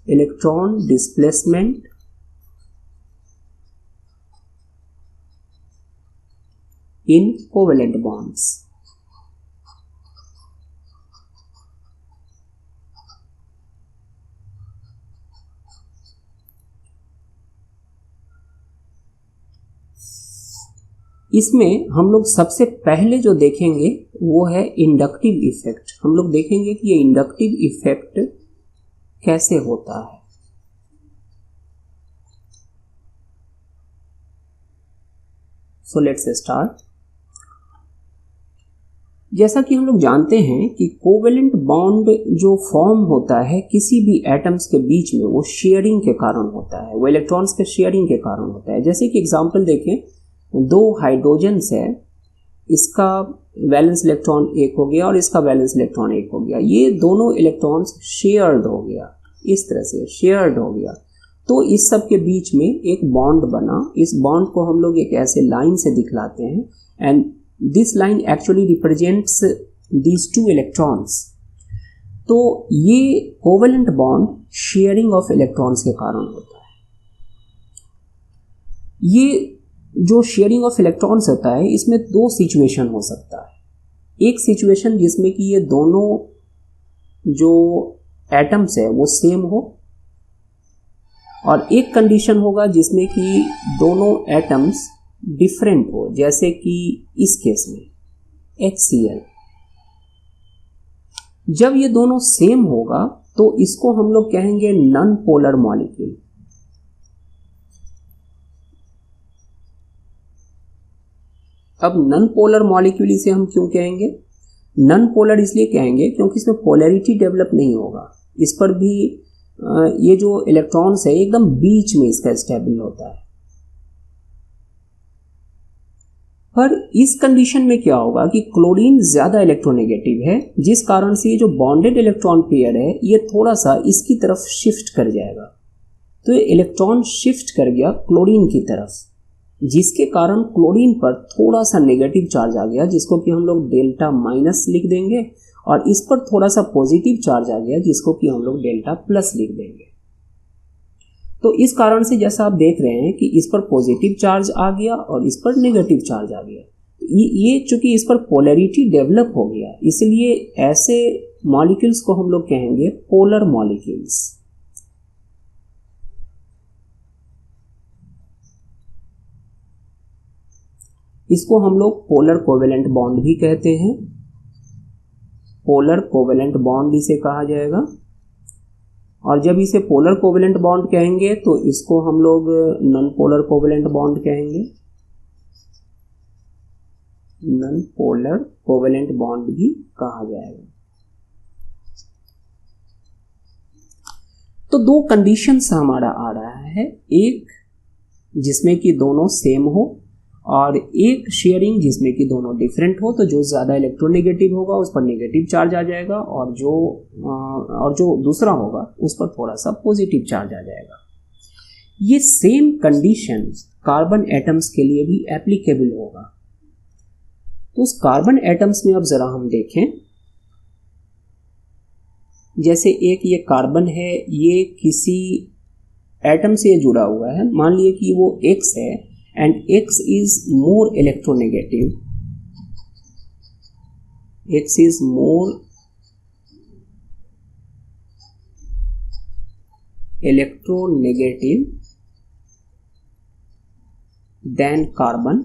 Electron displacement in covalent bonds. इसमें हम लोग सबसे पहले जो देखेंगे वो है इंडक्टिव इफेक्ट। हम लोग देखेंगे कि ये इंडक्टिव इफेक्ट कैसे होता है। So let's start. जैसा कि हम लोग जानते हैं कि कोवेलेंट बॉन्ड जो फॉर्म होता है किसी भी एटम्स के बीच में, वो शेयरिंग के कारण होता है, वो इलेक्ट्रॉन्स के शेयरिंग के कारण होता है। जैसे कि एग्जांपल देखें, दो हाइड्रोजन्स है, इसका वैलेंस इलेक्ट्रॉन एक हो गया और इसका वैलेंस इलेक्ट्रॉन एक हो गया, ये दोनों इलेक्ट्रॉन्स शेयर्ड हो गया, इस तरह से शेयर्ड हो गया। तो इस सब के बीच में एक बॉन्ड बना। इस बॉन्ड को हम लोग एक ऐसे लाइन से दिखलाते हैं and this line actually represents these two electrons. तो ये covalent bond sharing of electrons के कारण होता है। ये जो शेयरिंग ऑफ इलेक्ट्रॉन्स होता है, इसमें दो सिचुएशन हो सकता है। एक सिचुएशन जिसमें कि ये दोनों जो एटम्स है वो सेम हो, और एक कंडीशन होगा जिसमें कि दोनों एटम्स डिफरेंट हो, जैसे कि इस केस में HCl। जब ये दोनों सेम होगा तो इसको हम लोग कहेंगे नॉन पोलर मॉलिक्यूल। अब नॉन पोलर मॉलिक्यूल इसे हम क्यों कहेंगे? नॉन पोलर इसलिए कहेंगे क्योंकि इसमें पोलैरिटी डेवलप नहीं होगा। इस पर भी ये जो इलेक्ट्रॉन्स है एकदम बीच में इसका स्टेबल होता है। पर इस कंडीशन में क्या होगा कि क्लोरीन ज्यादा इलेक्ट्रोनेगेटिव है, जिस कारण से ये जो बॉन्डेड इलेक्ट्रॉन पेयर है ये थोड़ा सा इसकी तरफ शिफ्ट कर जाएगा। तो ये इलेक्ट्रॉन शिफ्ट कर गया क्लोरीन की तरफ, जिसके कारण क्लोरीन पर थोड़ा सा नेगेटिव चार्ज आ गया, जिसको कि हम लोग डेल्टा माइनस लिख देंगे, और इस पर थोड़ा सा पॉजिटिव चार्ज आ गया जिसको कि हम लोग डेल्टा प्लस लिख देंगे। तो इस कारण से जैसा आप देख रहे हैं कि इस पर पॉजिटिव चार्ज आ गया और इस पर नेगेटिव चार्ज आ गया। ये चूंकि इस पर पोलैरिटी डेवलप हो गया, इसलिए ऐसे मॉलिक्यूल्स को हम लोग कहेंगे पोलर मॉलिक्यूल्स। इसको हम लोग पोलर कोवेलेंट बॉन्ड भी कहते हैं। पोलर कोवेलेंट बॉन्ड इसे कहा जाएगा। और जब इसे पोलर कोवेलेंट बॉन्ड कहेंगे तो इसको हम लोग नॉन पोलर कोवेलेंट बॉन्ड कहेंगे। नॉन पोलर कोवेलेंट बॉन्ड भी कहा जाएगा। तो दो कंडीशंस हमारा आ रहा है, एक जिसमें कि दोनों सेम हो और एक शेयरिंग जिसमें कि दोनों डिफरेंट हो। तो जो ज़्यादा इलेक्ट्रोनेगेटिव होगा उस पर नेगेटिव चार्ज आ जाएगा, और जो दूसरा होगा उस पर थोड़ा सा पॉजिटिव चार्ज आ जाएगा। ये सेम कंडीशन कार्बन एटम्स के लिए भी एप्लीकेबल होगा। तो उस कार्बन एटम्स में अब ज़रा हम देखें, जैसे एक ये कार्बन है, ये किसी एटम से जुड़ा हुआ है। मान लिए कि वो X है and X is more electronegative. X is more electronegative than carbon.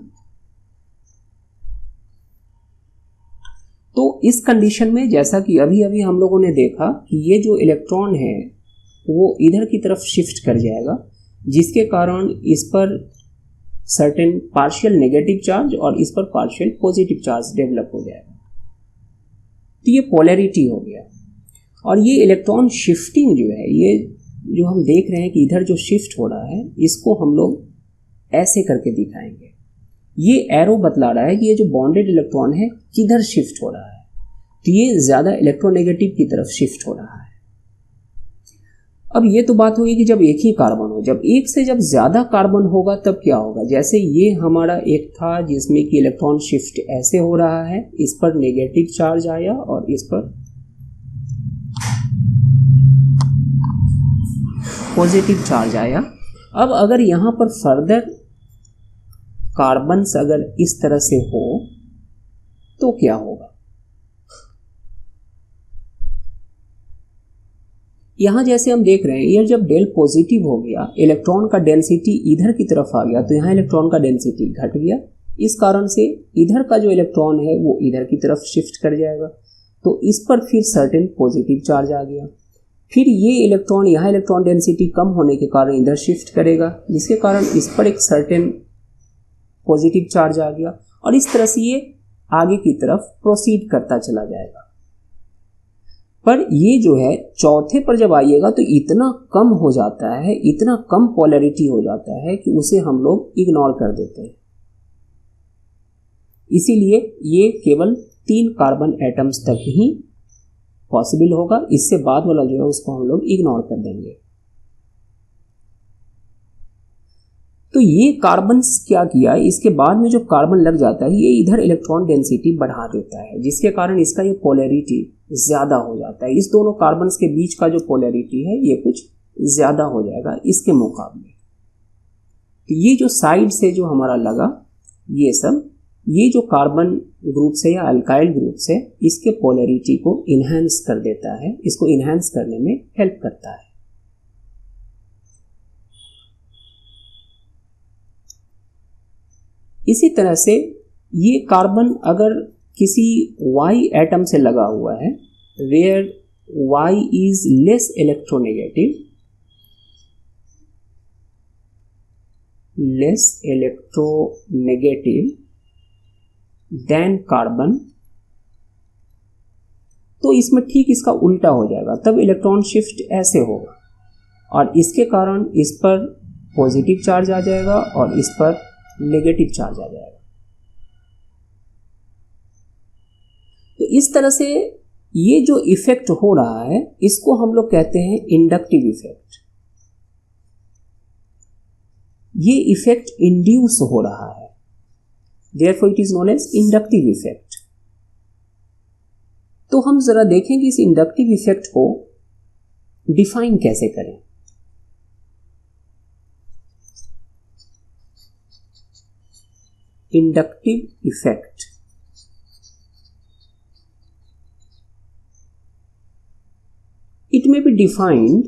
तो इस कंडीशन में जैसा कि अभी अभी हम लोगों ने देखा कि ये जो इलेक्ट्रॉन है वो इधर की तरफ शिफ्ट कर जाएगा, जिसके कारण इस पर सर्टेन पार्शियल नेगेटिव चार्ज और इस पर पार्शियल पॉजिटिव चार्ज डेवलप हो जाएगा। तो ये पोलैरिटी हो गया। और ये इलेक्ट्रॉन शिफ्टिंग जो है, ये जो हम देख रहे हैं कि इधर जो शिफ्ट हो रहा है, इसको हम लोग ऐसे करके दिखाएंगे। ये एरो बतला रहा है कि ये जो बॉन्डेड इलेक्ट्रॉन है किधर शिफ्ट हो रहा है। तो ये ज़्यादा इलेक्ट्रोनेगेटिव की तरफ शिफ्ट हो रहा है। अब ये तो बात होगी कि जब एक ही कार्बन हो, जब एक से जब ज़्यादा कार्बन होगा तब क्या होगा। जैसे ये हमारा एक था जिसमें कि इलेक्ट्रॉन शिफ्ट ऐसे हो रहा है, इस पर नेगेटिव चार्ज आया और इस पर पॉजिटिव चार्ज आया। अब अगर यहाँ पर फर्दर कार्बन्स अगर इस तरह से हो तो क्या होगा? यहां जैसे हम देख रहे हैं, ये जब डेल पॉजिटिव हो गया, इलेक्ट्रॉन का डेंसिटी इधर की तरफ आ गया, तो यहां इलेक्ट्रॉन का डेंसिटी घट गया। इस कारण से इधर का जो इलेक्ट्रॉन है वो इधर की तरफ शिफ्ट कर जाएगा, तो इस पर फिर सर्टेन पॉजिटिव चार्ज आ गया। फिर ये इलेक्ट्रॉन, यहाँ इलेक्ट्रॉन डेंसिटी कम होने के कारण इधर शिफ्ट करेगा, जिसके कारण इस पर एक सर्टेन पॉजिटिव चार्ज आ गया, और इस तरह से ये आगे की तरफ प्रोसीड करता चला जाएगा। पर ये जो है चौथे पर जब आइएगा तो इतना कम हो जाता है, इतना कम पोलैरिटी हो जाता है कि उसे हम लोग इग्नोर कर देते हैं। इसीलिए ये केवल 3 कार्बन एटम्स तक ही पॉसिबल होगा, इससे बाद वाला जो है उसको हम लोग इग्नोर कर देंगे। तो ये कार्बन्स क्या किया, इसके बाद में जो कार्बन लग जाता है ये इधर इलेक्ट्रॉन डेंसिटी बढ़ा देता है, जिसके कारण इसका ये पोलैरिटी ज्यादा हो जाता है। इस दोनों कार्बन्स के बीच का जो पोलैरिटी है ये कुछ ज्यादा हो जाएगा इसके मुकाबले। तो ये जो साइड से जो हमारा लगा ये सब, ये जो कार्बन ग्रुप से या अल्काइल ग्रुप से, इसके पोलैरिटी को इन्हांस कर देता है, इसको इन्हांस करने में हेल्प करता है। इसी तरह से ये कार्बन अगर किसी Y एटम से लगा हुआ है, where Y is less electronegative, than carbon, तो इसमें ठीक इसका उल्टा हो जाएगा। तब इलेक्ट्रॉन शिफ्ट ऐसे होगा और इसके कारण इस पर पॉजिटिव चार्ज आ जाएगा और इस पर नेगेटिव चार्ज आ जाएगा। तो इस तरह से ये जो इफेक्ट हो रहा है इसको हम लोग कहते हैं इंडक्टिव इफेक्ट। ये इफेक्ट इंड्यूस हो रहा है, therefore it is known as inductive effect। तो हम जरा देखेंगे इस इंडक्टिव इफेक्ट को डिफाइन कैसे करें। Inductive effect it may be defined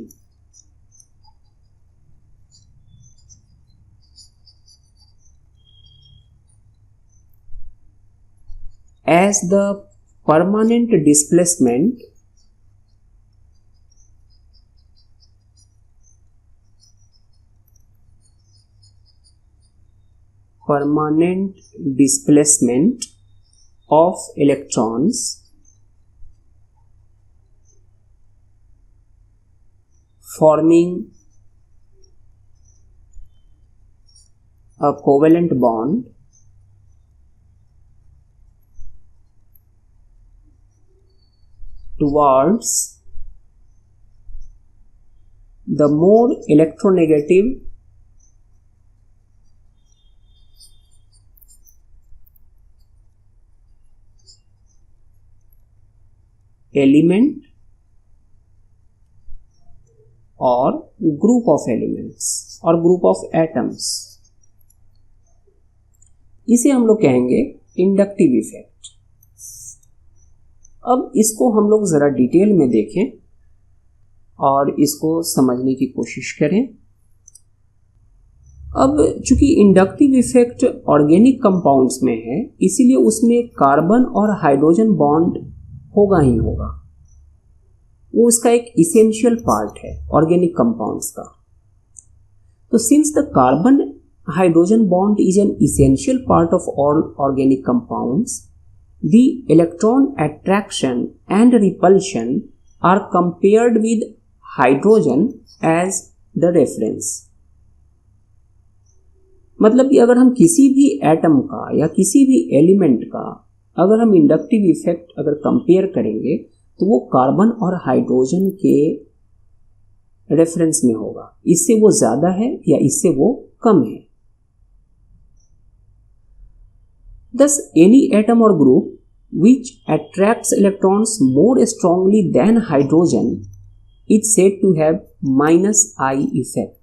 as the permanent displacement of electrons forming a covalent bond towards the more electronegative element और group of elements और ग्रुप ऑफ एटम्स, इसे हम लोग कहेंगे इंडक्टिव इफेक्ट। अब इसको हम लोग जरा डिटेल में देखें और इसको समझने की कोशिश करें। अब चूंकि इंडक्टिव इफेक्ट ऑर्गेनिक कंपाउंड्स में है, इसीलिए उसमें कार्बन और हाइड्रोजन बॉन्ड होगा ही होगा, वो उसका एक इसेंशियल पार्ट है ऑर्गेनिक कंपाउंड्स का। तो since the carbon hydrogen bond is an essential part of all organic compounds, the electron attraction and repulsion are compared with hydrogen as the reference. मतलब कि अगर हम किसी भी एटम का या किसी भी एलिमेंट का अगर हम इंडक्टिव इफेक्ट अगर कंपेयर करेंगे तो वो कार्बन और हाइड्रोजन के रेफरेंस में होगा, इससे वो ज्यादा है या इससे वो कम है। Thus, any atom or group which attracts electrons more strongly than hydrogen is said to have minus I effect.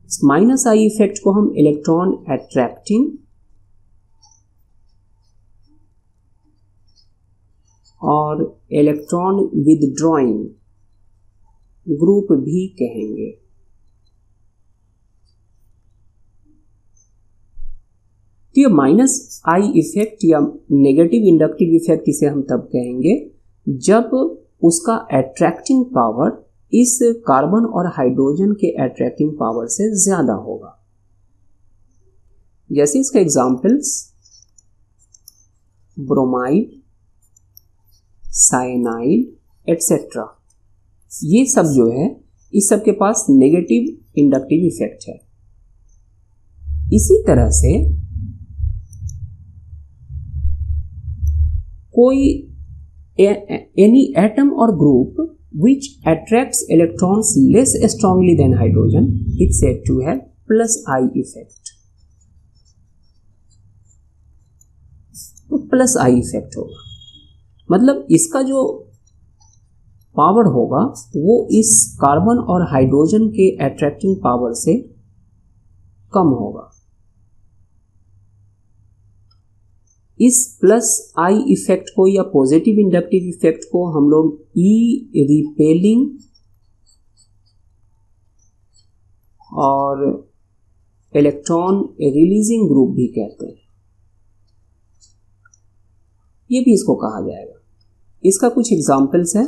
इस माइनस आई इफेक्ट को हम इलेक्ट्रॉन अट्रैक्टिंग और इलेक्ट्रॉन विदड्रॉइंग ग्रुप भी कहेंगे। तो ये माइनस आई इफेक्ट या नेगेटिव इंडक्टिव इफेक्ट इसे हम तब कहेंगे जब उसका अट्रैक्टिंग पावर इस कार्बन और हाइड्रोजन के अट्रैक्टिंग पावर से ज्यादा होगा। जैसे इसका एग्जाम्पल्स ब्रोमाइड, साइनाइड एटसेट्रा, ये सब जो है इस सब के पास नेगेटिव इंडक्टिव इफेक्ट है। इसी तरह से कोई एनी एटम और group which attracts electrons less strongly than hydrogen is said to have plus I effect. तो प्लस आई इफेक्ट होगा, मतलब इसका जो पावर होगा वो इस कार्बन और हाइड्रोजन के अट्रैक्टिंग पावर से कम होगा। इस प्लस आई इफेक्ट को या पॉजिटिव इंडक्टिव इफेक्ट को हम लोग ई रिपेलिंग और इलेक्ट्रॉन रिलीजिंग ग्रुप भी कहते हैं, ये भी इसको कहा जाएगा। इसका कुछ एग्जाम्पल्स है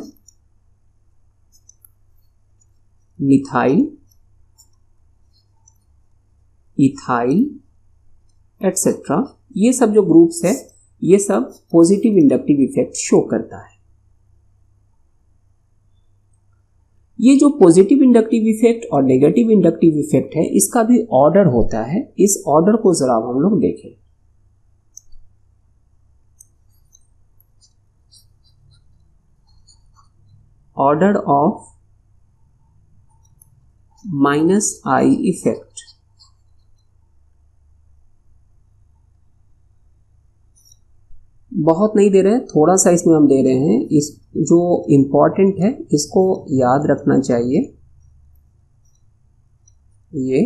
मिथाइल, इथाइल एटसेट्रा। ये सब जो ग्रुप्स है ये सब पॉजिटिव इंडक्टिव इफेक्ट शो करता है। ये जो पॉजिटिव इंडक्टिव इफेक्ट और नेगेटिव इंडक्टिव इफेक्ट है इसका भी ऑर्डर होता है। इस ऑर्डर को जरा हम लोग देखें। Order of minus I effect. बहुत नहीं दे रहे हैं, थोड़ा सा इसमें हम दे रहे हैं। इस जो इम्पोर्टेंट है इसको याद रखना चाहिए। ये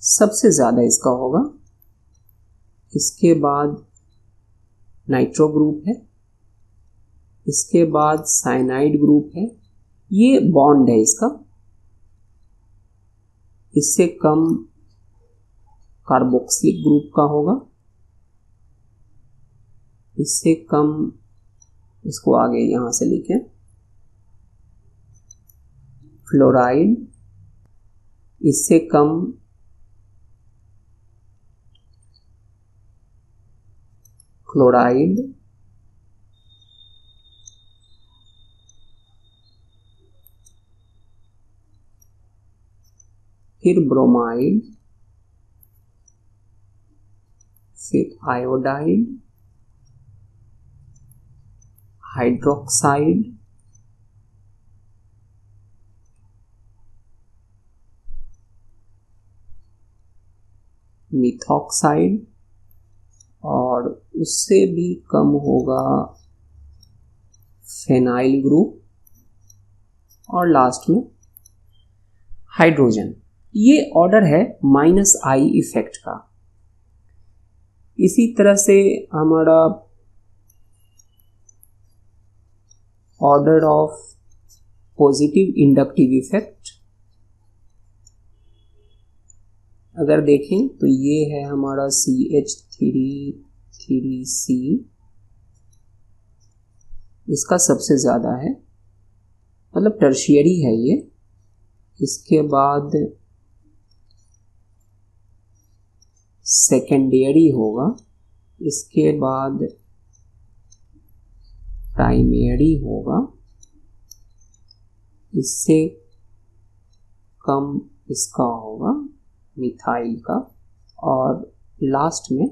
सबसे ज़्यादा इसका होगा, इसके बाद नाइट्रो ग्रुप है, इसके बाद साइनाइड ग्रुप है। ये बॉन्ड है इसका, इससे कम कार्बोक्सिलिक ग्रुप का होगा, इससे कम, इसको आगे यहां से लिखें फ्लोराइड, इससे कम क्लोराइड, फिर ब्रोमाइड, फिर आयोडाइड, हाइड्रोक्साइड, मिथॉक्साइड और उससे भी कम होगा फेनाइल ग्रुप और लास्ट में हाइड्रोजन। ये ऑर्डर है माइनस आई इफेक्ट का। इसी तरह से हमारा order of positive inductive effect अगर देखें तो ये है हमारा CH3 इसका सबसे ज़्यादा है, मतलब टर्शियरी है ये। इसके बाद सेकेंडरी होगा, इसके बाद प्राइमरी होगा, इससे कम इसका होगा मिथाइल का और लास्ट में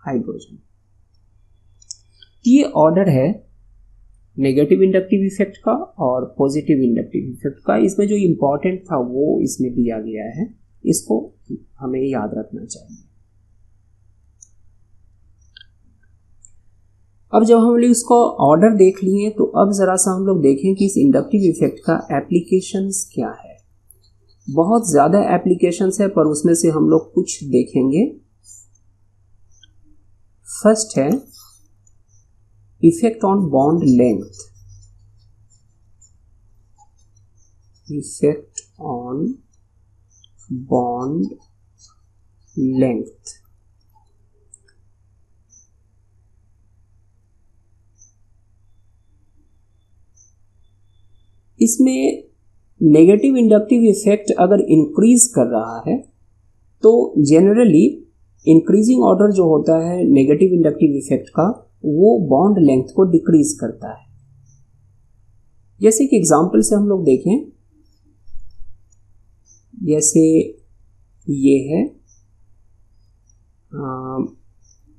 हाइड्रोजन। ये ऑर्डर है नेगेटिव इंडक्टिव इफेक्ट का और पॉजिटिव इंडक्टिव इफेक्ट का। इसमें जो इम्पोर्टेंट था वो इसमें दिया गया है, इसको हमें याद रखना चाहिए। अब जब हम लोग इसको ऑर्डर देख लिए तो अब ज़रा सा हम लोग देखें कि इस इंडक्टिव इफेक्ट का एप्लीकेशंस क्या है। बहुत ज़्यादा एप्लीकेशंस है पर उसमें से हम लोग कुछ देखेंगे। फर्स्ट है effect on bond length. Effect on bond length. इसमें नेगेटिव इंडक्टिव इफेक्ट अगर इंक्रीज कर रहा है तो जनरली इंक्रीजिंग ऑर्डर जो होता है नेगेटिव इंडक्टिव इफेक्ट का वो बॉन्ड लेंथ को डिक्रीज करता है। जैसे कि एग्जांपल से हम लोग देखें, जैसे ये है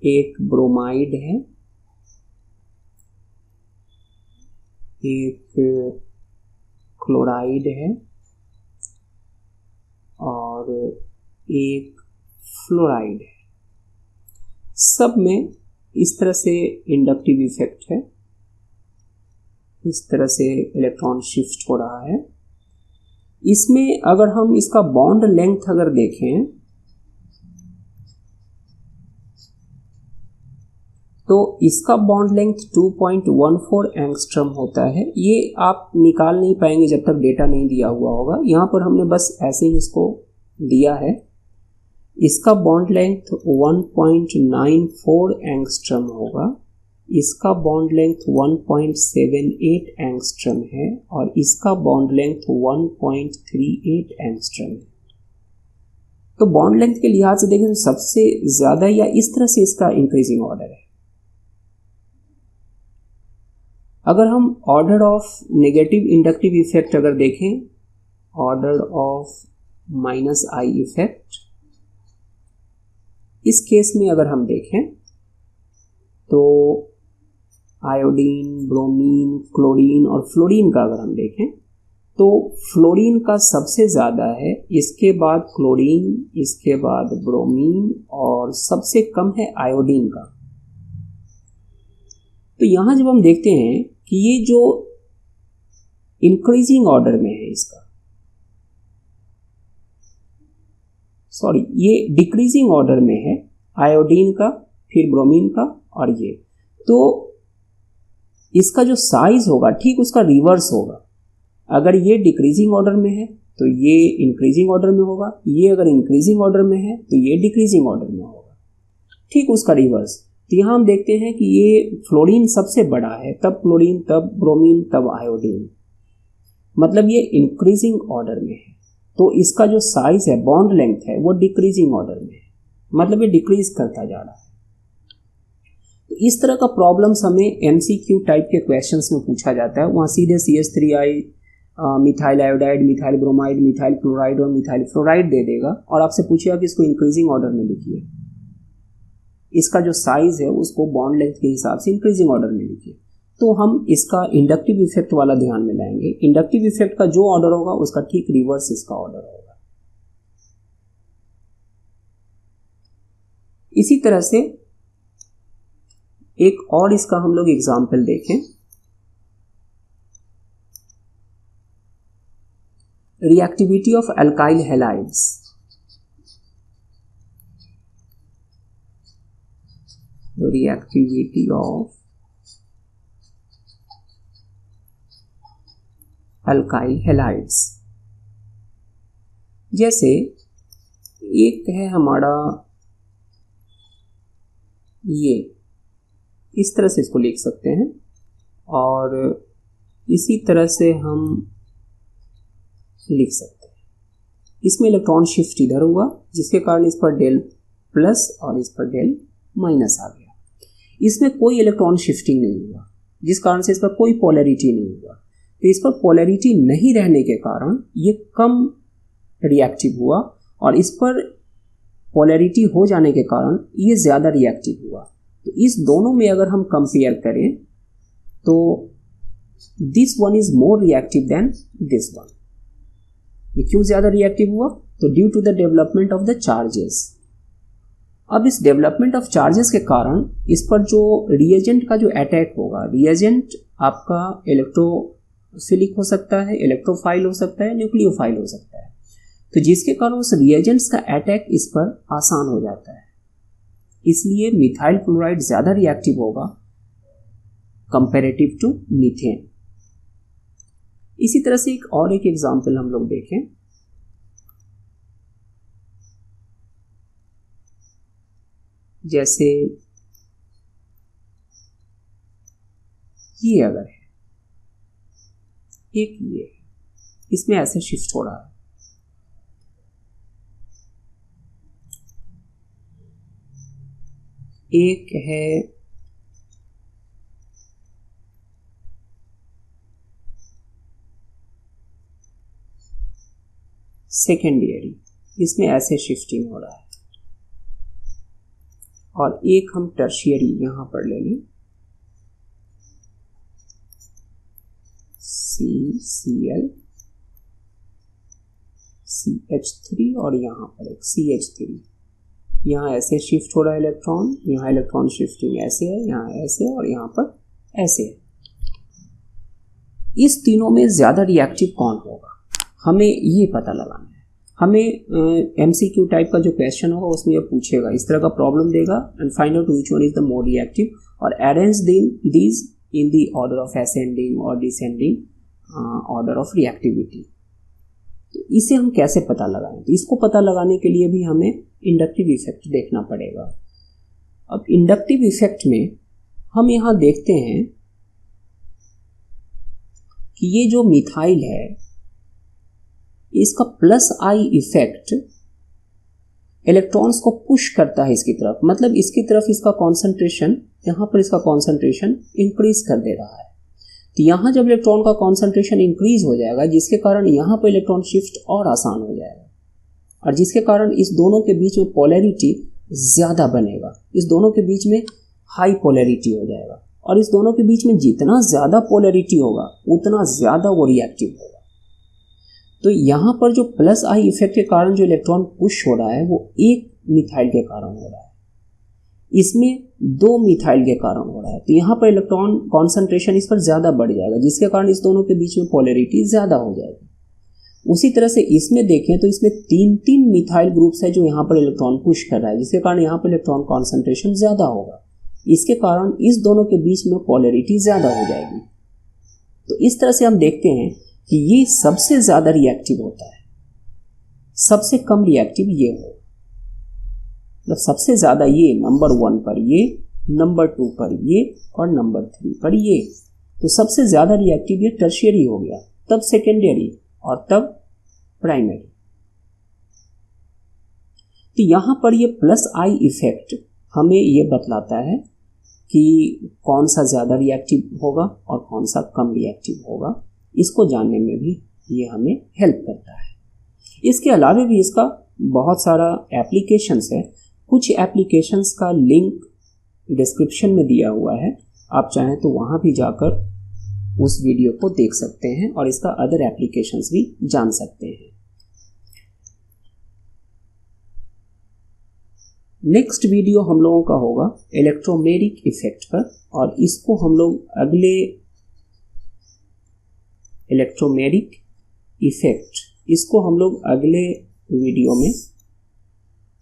एक ब्रोमाइड है, एक क्लोराइड है और एक फ्लोराइड है। सब में इस तरह से इंडक्टिव इफेक्ट है, इस तरह से इलेक्ट्रॉन शिफ्ट हो रहा है। इसमें अगर हम इसका बॉन्ड लेंथ अगर देखें तो इसका बॉन्ड लेंथ 2.14 एंगस्ट्रम होता है। ये आप निकाल नहीं पाएंगे जब तक डेटा नहीं दिया हुआ होगा। यहाँ पर हमने बस ऐसे ही इसको दिया है। इसका बॉन्ड लेंथ 1.94 एंगस्ट्रम होगा, इसका बॉन्ड लेंथ 1.78 एंगस्ट्रम है और इसका बॉन्ड लेंथ 1.38 एंगस्ट्रम है। तो बॉन्ड लेंथ के लिहाज से देखें तो सबसे ज़्यादा या इस तरह से इसका इंक्रीजिंग ऑर्डर है। अगर हम order of negative inductive effect अगर देखें, ऑर्डर ऑफ -i इफेक्ट, इस केस में अगर हम देखें तो आयोडीन, ब्रोमीन, क्लोरीन और फ्लोरीन का अगर हम देखें तो फ्लोरीन का सबसे ज़्यादा है, इसके बाद क्लोरीन, इसके बाद ब्रोमीन और सबसे कम है आयोडीन का। तो यहाँ जब हम देखते हैं कि ये जो इंक्रीजिंग ऑर्डर में है इसका, सॉरी ये डिक्रीजिंग ऑर्डर में है आयोडीन का, फिर ब्रोमीन का और ये, तो इसका जो साइज होगा ठीक उसका रिवर्स होगा। अगर ये डिक्रीजिंग ऑर्डर में है तो ये इंक्रीजिंग ऑर्डर में होगा, ये अगर इंक्रीजिंग ऑर्डर में है तो ये डिक्रीजिंग ऑर्डर में होगा, ठीक उसका रिवर्स। तो यहाँ हम देखते हैं कि ये फ्लोरीन सबसे बड़ा है, तब क्लोरीन, तब ब्रोमीन, तब आयोडीन, मतलब ये इंक्रीजिंग ऑर्डर में है। तो इसका जो साइज है, बॉन्ड लेंथ है, वो डिक्रीजिंग ऑर्डर में है, मतलब ये डिक्रीज करता जा रहा है। तो इस तरह का प्रॉब्लम्स हमें MCQ टाइप के क्वेश्चंस में पूछा जाता है। वहाँ सीधे CH3I, methyl iodide, methyl bromide, methyl chloride और मिथाइल फ्लोराइड दे देगा और आपसे पूछेगा कि इसको इंक्रीजिंग ऑर्डर में लिखिए। इसका जो साइज है उसको बॉन्ड लेंथ के हिसाब से इंक्रीजिंग ऑर्डर में लिखिए। तो हम इसका इंडक्टिव इफेक्ट वाला ध्यान में लाएंगे। इंडक्टिव इफेक्ट का जो ऑर्डर होगा उसका ठीक रिवर्स इसका ऑर्डर होगा। इसी तरह से एक और इसका हम लोग एग्जाम्पल देखें। Reactivity of alkyl halides. reactivity of alkyl halides। जैसे एक है हमारा ये, इस तरह से इसको लिख सकते हैं और इसी तरह से हम लिख सकते हैं। इसमें इलेक्ट्रॉन शिफ्ट इधर हुआ जिसके कारण इस पर डेल प्लस और इस पर डेल माइनस आ गया। इसमें कोई इलेक्ट्रॉन शिफ्टिंग नहीं हुआ जिस कारण से इस पर कोई पोलैरिटी नहीं हुआ। तो इस पर पोलैरिटी नहीं रहने के कारण ये कम रिएक्टिव हुआ और इस पर पोलैरिटी हो जाने के कारण ये ज़्यादा रिएक्टिव हुआ। तो इस दोनों में अगर हम कंपेयर करें तो this one is more reactive than this one. ये क्यों ज़्यादा रिएक्टिव हुआ? तो due to the development of the charges. अब इस डेवलपमेंट ऑफ चार्जेस के कारण इस पर जो रिएजेंट का जो अटैक होगा, रिएजेंट आपका इलेक्ट्रोफिलिक हो सकता है, इलेक्ट्रोफाइल हो सकता है, न्यूक्लियोफाइल हो सकता है, तो जिसके कारण उस रिएजेंट्स का अटैक इस पर आसान हो जाता है। इसलिए मिथाइल क्लोराइड ज़्यादा रिएक्टिव होगा कंपैरेटिव टू मीथेन। इसी तरह से एक एग्जांपल हम लोग देखें, जैसे ये अगर है, एक ये है, इसमें ऐसे शिफ्ट हो रहा है, एक है सेकेंडरी, इसमें ऐसे शिफ्टिंग हो रहा है, और एक हम टर्शियरी यहां पर ले लें, CCl CH3 और यहां पर एक CH3, यहाँ ऐसे शिफ्ट हो रहा है इलेक्ट्रॉन, यहाँ इलेक्ट्रॉन शिफ्टिंग ऐसे है, यहाँ ऐसे है और यहाँ पर ऐसे है। इस तीनों में ज़्यादा रिएक्टिव कौन होगा, हमें ये पता लगाना है। हमें MCQ टाइप का जो क्वेश्चन होगा उसमें ये पूछेगा, इस तरह का प्रॉब्लम देगा, and find out which one is the more reactive और arrange these in the order of ascending और डिसेंडिंग ऑर्डर ऑफ रिएक्टिविटी। तो इसे हम कैसे पता लगाएं? तो इसको पता लगाने के लिए भी हमें इंडक्टिव इफेक्ट देखना पड़ेगा। अब इंडक्टिव इफेक्ट में हम यहाँ देखते हैं कि ये जो मिथाइल है इसका प्लस आई इफेक्ट इलेक्ट्रॉन्स को पुश करता है इसकी तरफ, मतलब इसकी तरफ इसका कॉन्सेंट्रेशन, यहाँ पर इसका कॉन्सेंट्रेशन इंक्रीज कर दे रहा है। तो यहाँ जब इलेक्ट्रॉन का कॉन्सेंट्रेशन इंक्रीज हो जाएगा, जिसके कारण यहाँ पर इलेक्ट्रॉन शिफ्ट और आसान हो जाएगा, और जिसके कारण इस दोनों के बीच में पोलैरिटी ज़्यादा बनेगा, इस दोनों के बीच में हाई पोलैरिटी हो जाएगा, और इस दोनों के बीच में जितना ज़्यादा पोलैरिटी होगा उतना ज़्यादा वो रिएक्टिव होगा। तो यहाँ पर जो प्लस आई इफेक्ट के कारण जो इलेक्ट्रॉन पुश हो रहा है वो एक मिथाइल के कारण हो रहा है, इसमें दो मिथाइल के कारण हो रहा है। तो यहाँ पर इलेक्ट्रॉन कॉन्सेंट्रेशन इस पर ज़्यादा बढ़ जाएगा, जिसके कारण इस दोनों के बीच में पोलैरिटी ज़्यादा हो जाएगी। उसी तरह से इसमें देखें तो इसमें 3 मिथाइल ग्रुप्स है जो यहाँ पर इलेक्ट्रॉन पुश कर रहा है, जिसके कारण यहाँ पर इलेक्ट्रॉन कॉन्सेंट्रेशन ज़्यादा होगा, इसके कारण इस दोनों के बीच में पोलैरिटी ज़्यादा हो जाएगी। तो इस तरह से हम देखते हैं कि ये सबसे ज़्यादा रिएक्टिव होता है, सबसे कम रिएक्टिव ये हो, मतलब सबसे ज़्यादा ये नंबर 1 पर ये, नंबर 2 पर ये और नंबर 3 पर ये। तो सबसे ज़्यादा रिएक्टिव ये टर्शियरी हो गया, तब सेकेंडरी और तब प्राइमरी। तो यहाँ पर ये प्लस आई इफेक्ट हमें ये बतलाता है कि कौन सा ज़्यादा रिएक्टिव होगा और कौन सा कम रिएक्टिव होगा, इसको जानने में भी ये हमें हेल्प करता है। इसके अलावा भी इसका बहुत सारा एप्लीकेशंस है, कुछ एप्लीकेशंस का लिंक डिस्क्रिप्शन में दिया हुआ है, आप चाहें तो वहाँ भी जाकर उस वीडियो को देख सकते हैं और इसका अदर एप्लीकेशंस भी जान सकते हैं। नेक्स्ट वीडियो हम लोगों का होगा इलेक्ट्रोमेरिक इफेक्ट पर, और इसको हम लोग अगले इलेक्ट्रोमेरिक इफेक्ट, इसको हम लोग अगले वीडियो में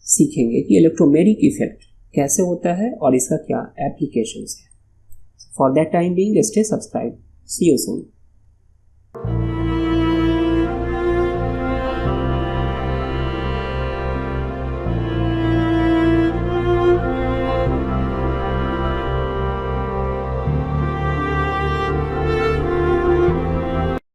सीखेंगे कि इलेक्ट्रोमेरिक इफेक्ट कैसे होता है और इसका क्या एप्लीकेशंस है। For that time being stay subscribe. See you soon.